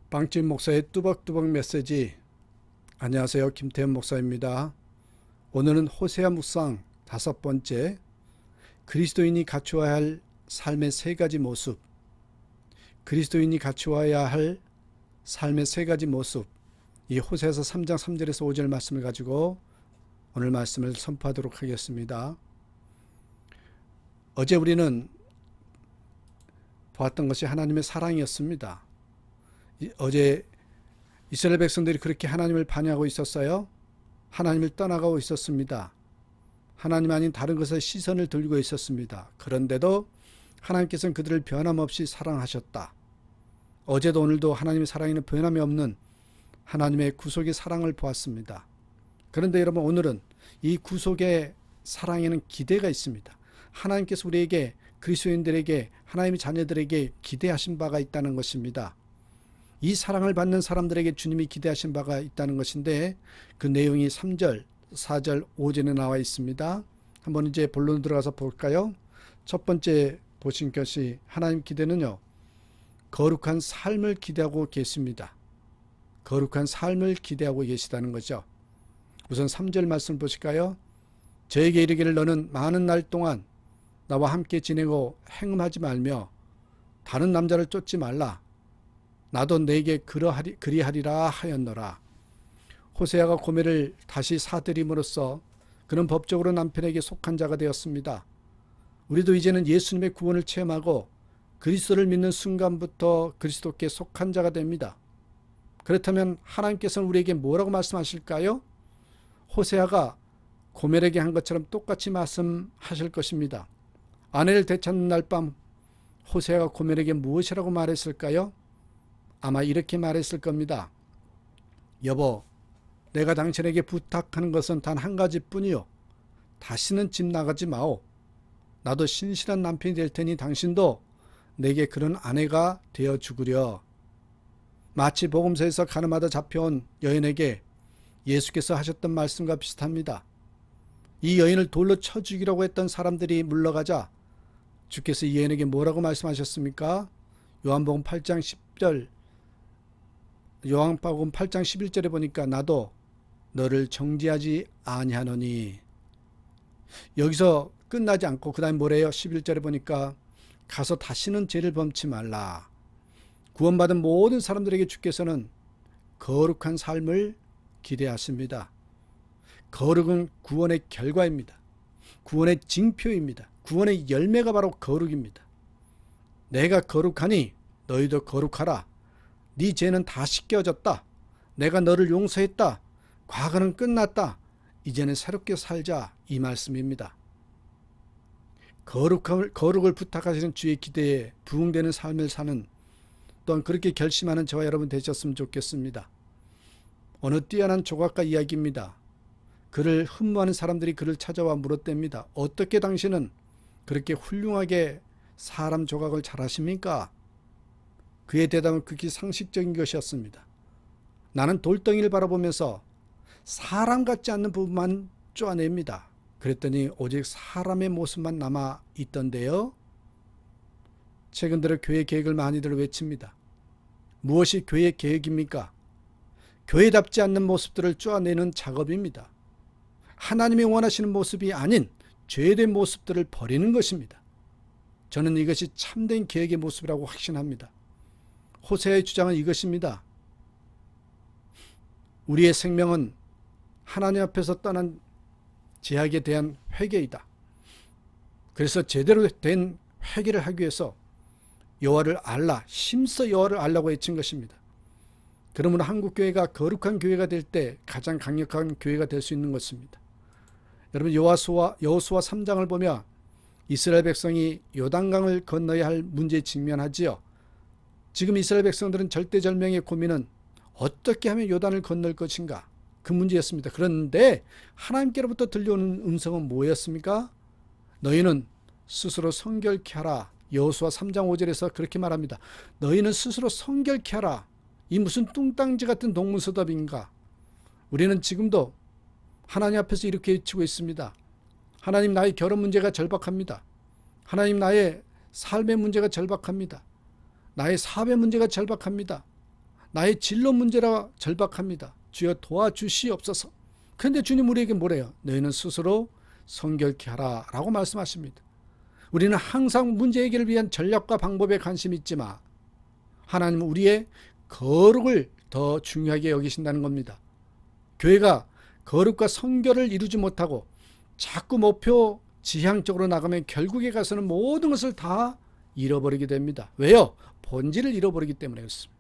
빵집 목사의 뚜벅뚜벅 메시지. 안녕하세요. 김태현 목사입니다. 오늘은 호세아 묵상 5번째, 그리스도인이 갖추어야 할 삶의 3가지 모습. 그리스도인이 갖추어야 할 삶의 3가지 모습. 이 호세아서 3장 3절에서 5절 말씀을 가지고 오늘 말씀을 선포하도록 하겠습니다. 어제 우리는 보았던 것이 하나님의 사랑이었습니다. 어제 이스라엘 백성들이 그렇게 하나님을 반역하고 있었어요. 하나님을 떠나가고 있었습니다. 하나님 아닌 다른 것에 시선을 들고 있었습니다. 그런데도 하나님께서는 그들을 변함없이 사랑하셨다. 어제도 오늘도 하나님의 사랑에는 변함이 없는 하나님의 구속의 사랑을 보았습니다. 그런데 여러분, 오늘은 이 구속의 사랑에는 기대가 있습니다. 하나님께서 우리에게, 그리스도인들에게, 하나님의 자녀들에게 기대하신 바가 있다는 것입니다. 이 사랑을 받는 사람들에게 주님이 기대하신 바가 있다는 것인데, 그 내용이 3절, 4절, 5절에 나와 있습니다. 한번 이제 본론 들어가서 볼까요? 첫 번째 보신 것이, 하나님 기대는요, 거룩한 삶을 기대하고 계십니다. 거룩한 삶을 기대하고 계시다는 거죠. 우선 3절 말씀 보실까요? 저에게 이르기를 너는 많은 날 동안 나와 함께 지내고 행음하지 말며 다른 남자를 쫓지 말라. 나도 내게 그리하리라 하였노라. 호세아가 고멜을 다시 사들임으로써 그는 법적으로 남편에게 속한 자가 되었습니다. 우리도 이제는 예수님의 구원을 체험하고 그리스도를 믿는 순간부터 그리스도께 속한 자가 됩니다. 그렇다면 하나님께서는 우리에게 뭐라고 말씀하실까요? 호세아가 고멜에게 한 것처럼 똑같이 말씀하실 것입니다. 아내를 되찾는 날 밤 호세아가 고멜에게 무엇이라고 말했을까요? 아마 이렇게 말했을 겁니다. 여보, 내가 당신에게 부탁하는 것은 단 한 가지뿐이요. 다시는 집 나가지 마오. 나도 신실한 남편이 될 테니 당신도 내게 그런 아내가 되어 죽으려. 마치 복음서에서 가늠하다 잡혀온 여인에게 예수께서 하셨던 말씀과 비슷합니다. 이 여인을 돌로 쳐 죽이려고 했던 사람들이 물러가자 주께서 이 여인에게 뭐라고 말씀하셨습니까? 요한복음 8장 11절에 보니까 나도 너를 정죄하지 아니하노니. 여기서 끝나지 않고 그 다음에 뭐래요? 11절에 보니까 가서 다시는 죄를 범치 말라. 구원받은 모든 사람들에게 주께서는 거룩한 삶을 기대하십니다. 거룩은 구원의 결과입니다. 구원의 징표입니다. 구원의 열매가 바로 거룩입니다. 내가 거룩하니 너희도 거룩하라. 네 죄는 다 씻겨졌다. 내가 너를 용서했다. 과거는 끝났다. 이제는 새롭게 살자. 이 말씀입니다. 거룩을 부탁하시는 주의 기대에 부응되는 삶을 사는, 또한 그렇게 결심하는 저와 여러분 되셨으면 좋겠습니다. 어느 뛰어난 조각가 이야기입니다. 그를 흠모하는 사람들이 그를 찾아와 물었답니다. 어떻게 당신은 그렇게 훌륭하게 사람 조각을 잘하십니까? 그의 대답은 극히 상식적인 것이었습니다. 나는 돌덩이를 바라보면서 사람 같지 않는 부분만 쪼아냅니다. 그랬더니 오직 사람의 모습만 남아 있던데요. 최근 들어 교회 계획을 많이들 외칩니다. 무엇이 교회 계획입니까? 교회답지 않는 모습들을 쪼아내는 작업입니다. 하나님이 원하시는 모습이 아닌 죄된 모습들을 버리는 것입니다. 저는 이것이 참된 계획의 모습이라고 확신합니다. 호세아의 주장은 이것입니다. 우리의 생명은 하나님 앞에서 떠난 죄악에 대한 회개이다. 그래서 제대로 된 회개를 하기 위해서 여호와를 알라, 힘써 여호와를 알라고 외친 것입니다. 그러므로 한국교회가 거룩한 교회가 될 때 가장 강력한 교회가 될 수 있는 것입니다. 여러분, 여호수아 3장을 보면 이스라엘 백성이 요단강을 건너야 할 문제에 직면하지요. 지금 이스라엘 백성들은 절대절명의 고민은 어떻게 하면 요단을 건널 것인가, 그 문제였습니다. 그런데 하나님께로부터 들려오는 음성은 뭐였습니까? 너희는 스스로 성결케 하라. 여호수아 3장 5절에서 그렇게 말합니다. 너희는 스스로 성결케 하라. 이 무슨 뚱땅지 같은 동문서답인가? 우리는 지금도 하나님 앞에서 이렇게 외치고 있습니다. 하나님, 나의 결혼 문제가 절박합니다. 하나님, 나의 삶의 문제가 절박합니다. 나의 사업의 문제가 절박합니다. 나의 진로 문제라 절박합니다. 주여 도와주시옵소서. 그런데 주님 우리에게 뭐래요? 너희는 스스로 성결케 하라 라고 말씀하십니다. 우리는 항상 문제 해결을 위한 전략과 방법에 관심이 있지만 하나님은 우리의 거룩을 더 중요하게 여기신다는 겁니다. 교회가 거룩과 성결을 이루지 못하고 자꾸 목표 지향적으로 나가면 결국에 가서는 모든 것을 다 잃어버리게 됩니다. 왜요? 본질을 잃어버리기 때문에 그렇습니다.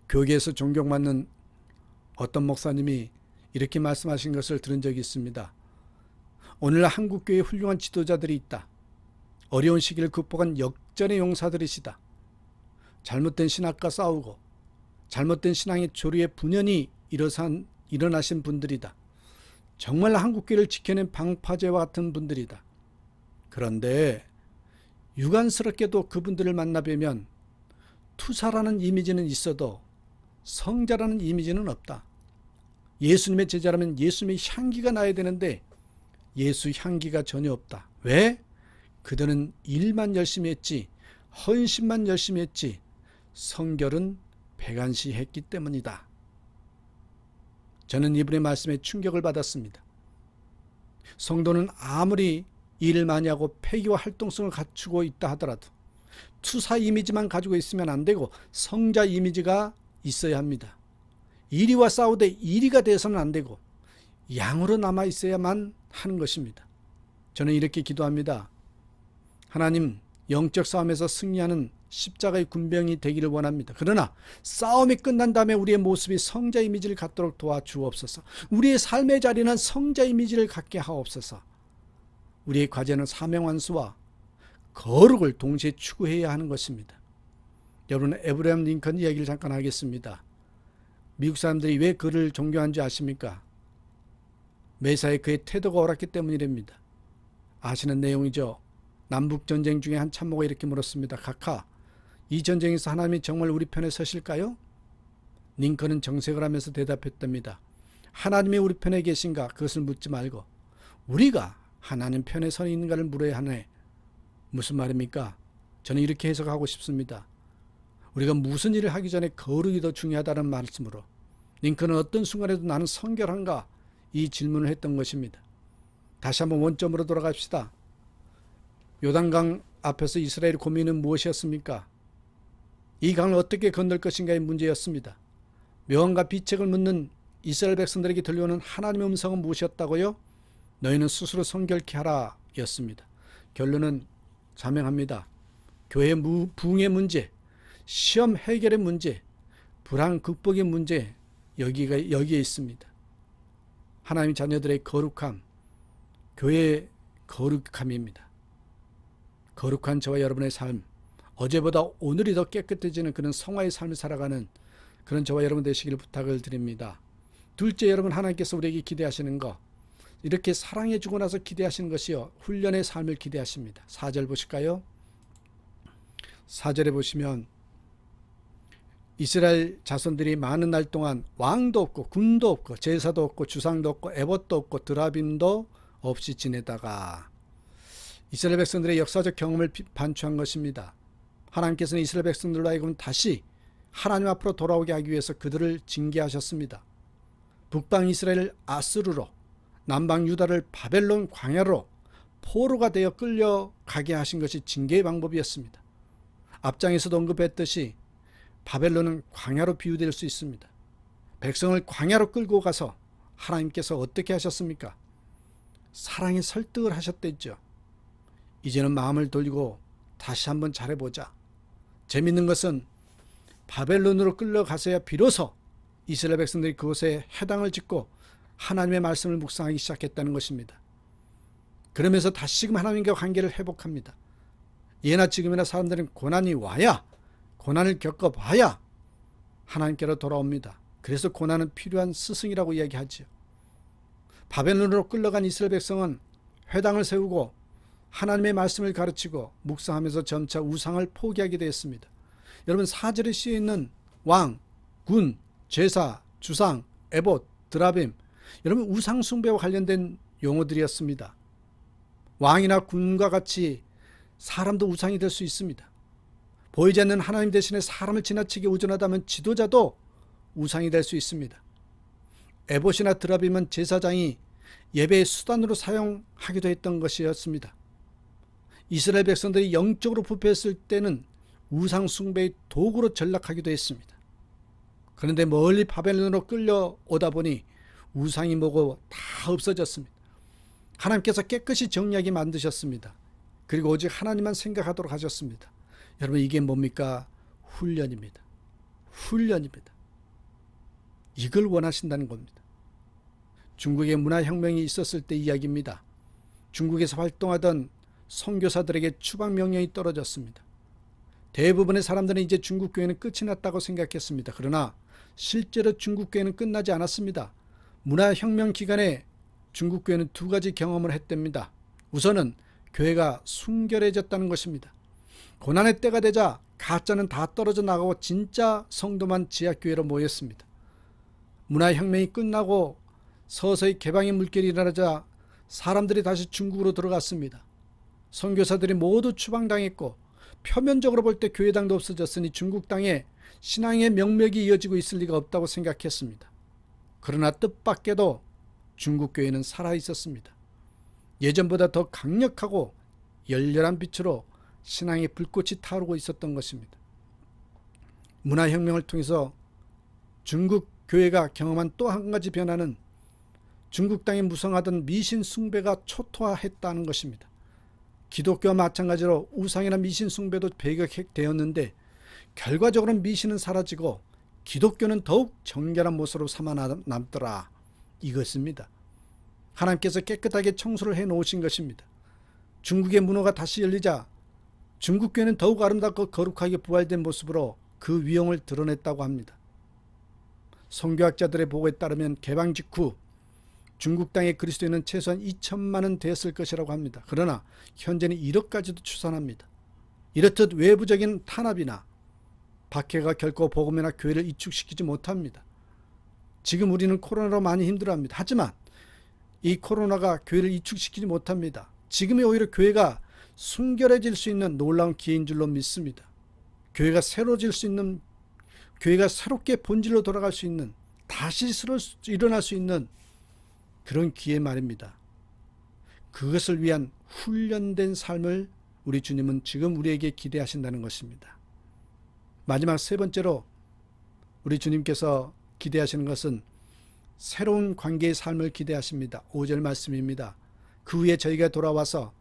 교계에서 존경받는 어떤 목사님이 이렇게 말씀하신 것을 들은 적이 있습니다. 오늘날 한국교회에 훌륭한 지도자들이 있다. 어려운 시기를 극복한 역전의 용사들이시다. 잘못된 신학과 싸우고 잘못된 신앙의 조류에 분연히 일어나신 분들이다. 정말 한국교회를 지켜낸 방파제와 같은 분들이다. 그런데 유관스럽게도 그분들을 만나뵈면 투사라는 이미지는 있어도 성자라는 이미지는 없다. 예수님의 제자라면 예수님의 향기가 나야 되는데 예수 향기가 전혀 없다. 왜? 그들은 일만 열심히 했지 헌신만 열심히 했지 성결은 배관시했기 때문이다. 저는 이분의 말씀에 충격을 받았습니다. 성도는 아무리 일을 많이 하고 패기와 활동성을 갖추고 있다 하더라도 투사 이미지만 가지고 있으면 안 되고 성자 이미지가 있어야 합니다. 이리와 싸우되 이리가 돼서는 안 되고 양으로 남아 있어야만 하는 것입니다. 저는 이렇게 기도합니다. 하나님, 영적 싸움에서 승리하는 십자가의 군병이 되기를 원합니다. 그러나 싸움이 끝난 다음에 우리의 모습이 성자 이미지를 갖도록 도와주옵소서. 우리의 삶의 자리는 성자 이미지를 갖게 하옵소서. 우리의 과제는 사명완수와 거룩을 동시에 추구해야 하는 것입니다. 여러분, 에브라임 링컨 이야기를 잠깐 하겠습니다. 미국 사람들이 왜 그를 존경한지 아십니까? 매사에 그의 태도가 옳았기 때문이랍니다. 아시는 내용이죠. 남북전쟁 중에 한 참모가 이렇게 물었습니다. 각하, 이 전쟁에서 하나님이 정말 우리 편에 서실까요? 링컨은 정색을 하면서 대답했답니다. 하나님이 우리 편에 계신가? 그것을 묻지 말고 우리가 하나님 편에 서 있는가를 물어야 하네. 무슨 말입니까? 저는 이렇게 해석하고 싶습니다. 우리가 무슨 일을 하기 전에 거룩이 더 중요하다는 말씀으로 링컨은 어떤 순간에도 나는 성결한가? 이 질문을 했던 것입니다. 다시 한번 원점으로 돌아갑시다. 요단강 앞에서 이스라엘의 고민은 무엇이었습니까? 이 강을 어떻게 건널 것인가의 문제였습니다. 묘안과 비책을 묻는 이스라엘 백성들에게 들려오는 하나님의 음성은 무엇이었다고요? 너희는 스스로 성결케 하라 였습니다. 결론은 자명합니다. 교회 부흥의 문제, 시험 해결의 문제, 불안 극복의 문제, 여기에 있습니다. 하나님 자녀들의 거룩함, 교회의 거룩함입니다. 거룩한 저와 여러분의 삶, 어제보다 오늘이 더 깨끗해지는 그런 성화의 삶을 살아가는 그런 저와 여러분 되시기를 부탁을 드립니다. 둘째, 여러분 하나님께서 우리에게 기대하시는 것, 이렇게 사랑해 주고 나서 기대하시는 것이요, 훈련의 삶을 기대하십니다. 4절 보실까요? 4절에 보시면 이스라엘 자손들이 많은 날 동안 왕도 없고 군도 없고 제사도 없고 주상도 없고 에봇도 없고 드라빔도 없이 지내다가 이스라엘 백성들의 역사적 경험을 반추한 것입니다. 하나님께서는 이스라엘 백성들로 하여금 다시 하나님 앞으로 돌아오게 하기 위해서 그들을 징계하셨습니다. 북방 이스라엘을 아스루로, 남방 유다를 바벨론 광야로 포로가 되어 끌려가게 하신 것이 징계의 방법이었습니다. 앞장에서도 언급했듯이 바벨론은 광야로 비유될 수 있습니다. 백성을 광야로 끌고 가서 하나님께서 어떻게 하셨습니까? 사랑의 설득을 하셨댔죠. 이제는 마음을 돌리고 다시 한번 잘해보자. 재밌는 것은 바벨론으로 끌려가서야 비로소 이스라엘 백성들이 그곳에 해당을 짓고 하나님의 말씀을 묵상하기 시작했다는 것입니다. 그러면서 다시금 하나님과 관계를 회복합니다. 예나 지금이나 사람들은 고난이 와야, 고난을 겪어봐야 하나님께로 돌아옵니다. 그래서 고난은 필요한 스승이라고 이야기하죠. 바벨론으로 끌려간 이스라엘 백성은 회당을 세우고 하나님의 말씀을 가르치고 묵상하면서 점차 우상을 포기하게 되었습니다. 여러분, 4절에 쓰여있는 왕, 군, 제사, 주상, 에봇, 드라빔, 여러분 우상 숭배와 관련된 용어들이었습니다. 왕이나 군과 같이 사람도 우상이 될 수 있습니다. 보이지 않는 하나님 대신에 사람을 지나치게 의존하다면 지도자도 우상이 될 수 있습니다. 에봇이나 드라빔은 제사장이 예배의 수단으로 사용하기도 했던 것이었습니다. 이스라엘 백성들이 영적으로 부패했을 때는 우상 숭배의 도구로 전락하기도 했습니다. 그런데 멀리 바벨론으로 끌려오다 보니 우상이 뭐고 다 없어졌습니다. 하나님께서 깨끗이 정리하게 만드셨습니다. 그리고 오직 하나님만 생각하도록 하셨습니다. 여러분, 이게 뭡니까? 훈련입니다. 훈련입니다. 이걸 원하신다는 겁니다. 중국에 문화혁명이 있었을 때 이야기입니다. 중국에서 활동하던 선교사들에게 추방 명령이 떨어졌습니다. 대부분의 사람들은 이제 중국 교회는 끝이 났다고 생각했습니다. 그러나 실제로 중국 교회는 끝나지 않았습니다. 문화혁명 기간에 중국 교회는 두 가지 경험을 했답니다. 우선은 교회가 순결해졌다는 것입니다. 고난의 때가 되자 가짜는 다 떨어져 나가고 진짜 성도만 지하교회로 모였습니다. 문화혁명이 끝나고 서서히 개방의 물결이 일어나자 사람들이 다시 중국으로 들어갔습니다. 선교사들이 모두 추방당했고 표면적으로 볼 때 교회당도 없어졌으니 중국 땅에 신앙의 명맥이 이어지고 있을 리가 없다고 생각했습니다. 그러나 뜻밖에도 중국 교회는 살아있었습니다. 예전보다 더 강력하고 열렬한 빛으로 신앙의 불꽃이 타오르고 있었던 것입니다. 문화혁명을 통해서 중국 교회가 경험한 또 한 가지 변화는 중국 땅에 무성하던 미신 숭배가 초토화했다는 것입니다. 기독교와 마찬가지로 우상이나 미신 숭배도 배격되었는데 결과적으로는 미신은 사라지고 기독교는 더욱 정결한 모습으로 살아남더라. 이것입니다. 하나님께서 깨끗하게 청소를 해놓으신 것입니다. 중국의 문호가 다시 열리자 중국교회는 더욱 아름답고 거룩하게 부활된 모습으로 그 위엄을 드러냈다고 합니다. 선교학자들의 보고에 따르면 개방 직후 중국 땅의 그리스도인은 최소한 2천만은 되었을 것이라고 합니다. 그러나 현재는 1억까지도 추산합니다. 이렇듯 외부적인 탄압이나 박해가 결코 복음이나 교회를 이축시키지 못합니다. 지금 우리는 코로나로 많이 힘들어합니다. 하지만 이 코로나가 교회를 이축시키지 못합니다. 지금이 오히려 교회가 순결해질 수 있는 놀라운 기회인 줄로 믿습니다. 교회가 새로워질 수 있는, 교회가 새롭게 본질로 돌아갈 수 있는, 다시 일어날 수 있는 그런 기회 말입니다. 그것을 위한 훈련된 삶을 우리 주님은 지금 우리에게 기대하신다는 것입니다. 마지막 세 번째로 우리 주님께서 기대하시는 것은 새로운 관계의 삶을 기대하십니다. 5절 말씀입니다. 그 후에 저희가 돌아와서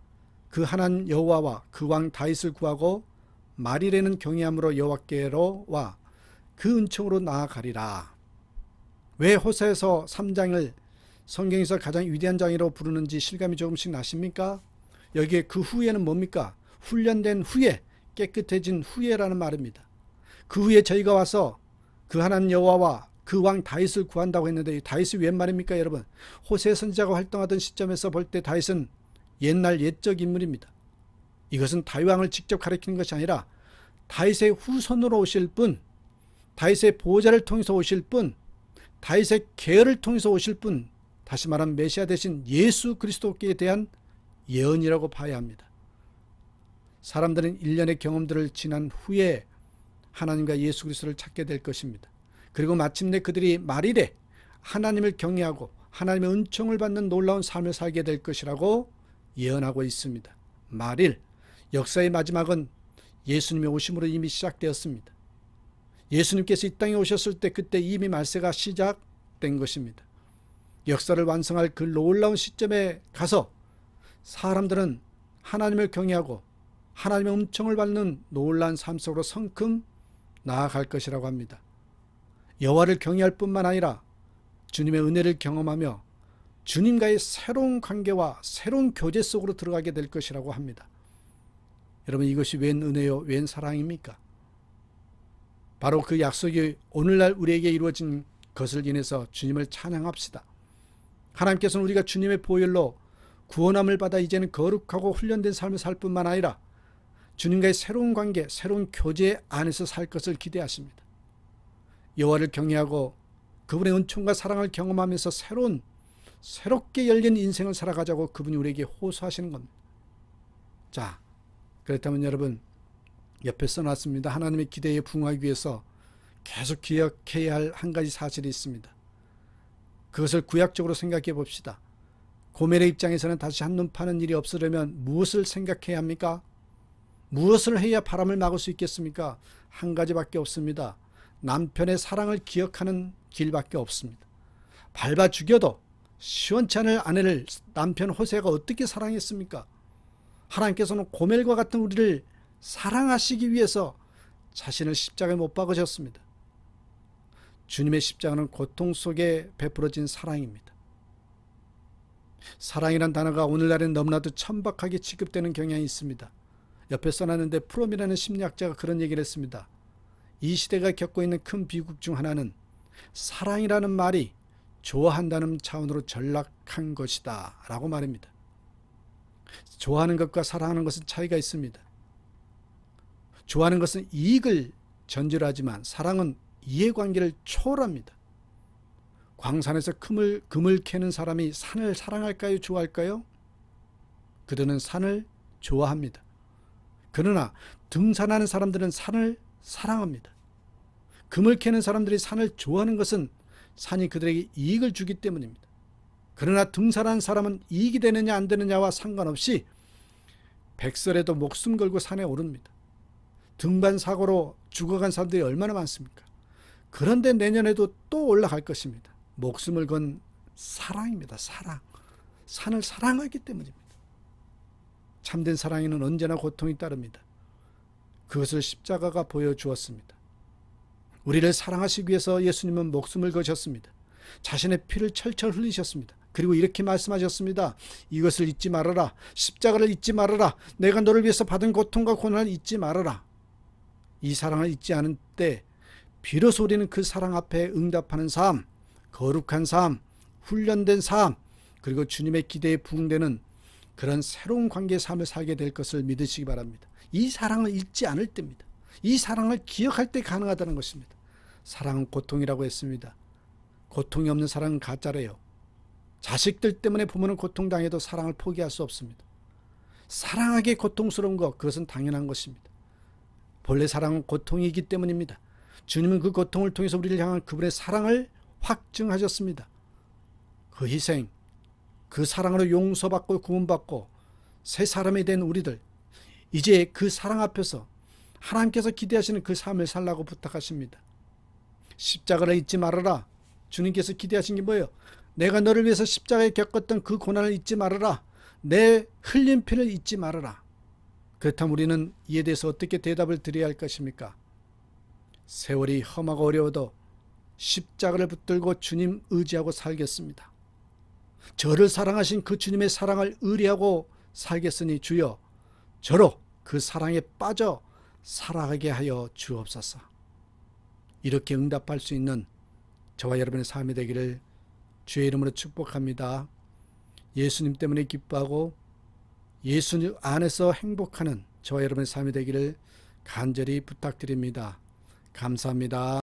그 하나님 여호와와 그 왕 다윗을 구하고 말일에는 경외함으로 여호와께로 와 그 은총으로 나아가리라. 왜 호세아서 3장을 성경에서 가장 위대한 장이라고 부르는지 실감이 조금씩 나십니까? 여기에 그 후에는 뭡니까? 훈련된 후에, 깨끗해진 후에라는 말입니다. 그 후에 저희가 와서 그 하나님 여호와와 그 왕 다윗을 구한다고 했는데 다윗이 웬 말입니까, 여러분? 호세아 선지자가 활동하던 시점에서 볼 때 다윗은 옛날 옛적 인물입니다. 이것은 다윗 왕을 직접 가리키는 것이 아니라 다윗의 후손으로 오실 분, 다윗의 보호자를 통해서 오실 분, 다윗의 계열을 통해서 오실 분, 다시 말하면 메시아 대신 예수 그리스도께 대한 예언이라고 봐야 합니다. 사람들은 일련의 경험들을 지난 후에 하나님과 예수 그리스도를 찾게 될 것입니다. 그리고 마침내 그들이 말일에 하나님을 경외하고 하나님의 은총을 받는 놀라운 삶을 살게 될 것이라고 예언하고 있습니다. 말일, 역사의 마지막은 예수님의 오심으로 이미 시작되었습니다. 예수님께서 이 땅에 오셨을 때 그때 이미 말세가 시작된 것입니다. 역사를 완성할 그 놀라운 시점에 가서 사람들은 하나님을 경외하고 하나님의 은총을 받는 놀라운 삶 속으로 성큼 나아갈 것이라고 합니다. 여호와를 경외할 뿐만 아니라 주님의 은혜를 경험하며 주님과의 새로운 관계와 새로운 교제 속으로 들어가게 될 것이라고 합니다. 여러분, 이것이 웬 은혜요, 웬 사랑입니까? 바로 그 약속이 오늘날 우리에게 이루어진 것을 인해서 주님을 찬양합시다. 하나님께서는 우리가 주님의 보혈로 구원함을 받아 이제는 거룩하고 훈련된 삶을 살 뿐만 아니라 주님과의 새로운 관계, 새로운 교제 안에서 살 것을 기대하십니다. 여호와를 경외하고 그분의 은총과 사랑을 경험하면서 새롭게 열린 인생을 살아가자고 그분이 우리에게 호소하시는 겁니다. 자, 그렇다면 여러분, 옆에 써놨습니다. 하나님의 기대에 부응하기 위해서 계속 기억해야 할 한 가지 사실이 있습니다. 그것을 구약적으로 생각해 봅시다. 고멜의 입장에서는 다시 한눈 파는 일이 없으려면 무엇을 생각해야 합니까? 무엇을 해야 바람을 막을 수 있겠습니까? 한 가지밖에 없습니다. 남편의 사랑을 기억하는 길밖에 없습니다. 밟아 죽여도 시원치 않을 아내를 남편 호세아가 어떻게 사랑했습니까? 하나님께서는 고멜과 같은 우리를 사랑하시기 위해서 자신을 십자가에 못 박으셨습니다. 주님의 십자가는 고통 속에 베풀어진 사랑입니다. 사랑이란 단어가 오늘날엔 너무나도 천박하게 취급되는 경향이 있습니다. 옆에 써놨는데 프롬이라는 심리학자가 그런 얘기를 했습니다. 이 시대가 겪고 있는 큰 비극 중 하나는 사랑이라는 말이 좋아한다는 차원으로 전락한 것이다 라고 말입니다. 좋아하는 것과 사랑하는 것은 차이가 있습니다. 좋아하는 것은 이익을 전제하지만 사랑은 이해관계를 초월합니다. 광산에서 금을 캐는 사람이 산을 사랑할까요? 좋아할까요? 그들은 산을 좋아합니다. 그러나 등산하는 사람들은 산을 사랑합니다. 금을 캐는 사람들이 산을 좋아하는 것은 산이 그들에게 이익을 주기 때문입니다. 그러나 등산하는 사람은 이익이 되느냐 안 되느냐와 상관없이 백설에도 목숨 걸고 산에 오릅니다. 등반 사고로 죽어간 사람들이 얼마나 많습니까? 그런데 내년에도 또 올라갈 것입니다. 목숨을 건 사랑입니다. 사랑. 산을 사랑하기 때문입니다. 참된 사랑에는 언제나 고통이 따릅니다. 그것을 십자가가 보여주었습니다. 우리를 사랑하시기 위해서 예수님은 목숨을 거셨습니다. 자신의 피를 철철 흘리셨습니다. 그리고 이렇게 말씀하셨습니다. 이것을 잊지 말아라. 십자가를 잊지 말아라. 내가 너를 위해서 받은 고통과 고난을 잊지 말아라. 이 사랑을 잊지 않은 때 비로소 우리는 그 사랑 앞에 응답하는 삶, 거룩한 삶, 훈련된 삶, 그리고 주님의 기대에 부응되는 그런 새로운 관계의 삶을 살게 될 것을 믿으시기 바랍니다. 이 사랑을 잊지 않을 때입니다. 이 사랑을 기억할 때 가능하다는 것입니다. 사랑은 고통이라고 했습니다. 고통이 없는 사랑은 가짜래요. 자식들 때문에 부모는 고통당해도 사랑을 포기할 수 없습니다. 사랑하기 고통스러운 것, 그것은 당연한 것입니다. 본래 사랑은 고통이기 때문입니다. 주님은 그 고통을 통해서 우리를 향한 그분의 사랑을 확증하셨습니다. 그 희생, 그 사랑으로 용서받고 구원받고 새 사람이 된 우리들, 이제 그 사랑 앞에서 하나님께서 기대하시는 그 삶을 살라고 부탁하십니다. 십자가를 잊지 말아라. 주님께서 기대하신 게 뭐예요? 내가 너를 위해서 십자가에 겪었던 그 고난을 잊지 말아라. 내 흘린 피를 잊지 말아라. 그렇다면 우리는 이에 대해서 어떻게 대답을 드려야 할 것입니까? 세월이 험하고 어려워도 십자가를 붙들고 주님 의지하고 살겠습니다. 저를 사랑하신 그 주님의 사랑을 의뢰하고 살겠으니 주여, 저로 그 사랑에 빠져 살아가게 하여 주옵소서. 이렇게 응답할 수 있는 저와 여러분의 삶이 되기를 주의 이름으로 축복합니다. 예수님 때문에 기뻐하고 예수 안에서 행복하는 저와 여러분의 삶이 되기를 간절히 부탁드립니다. 감사합니다.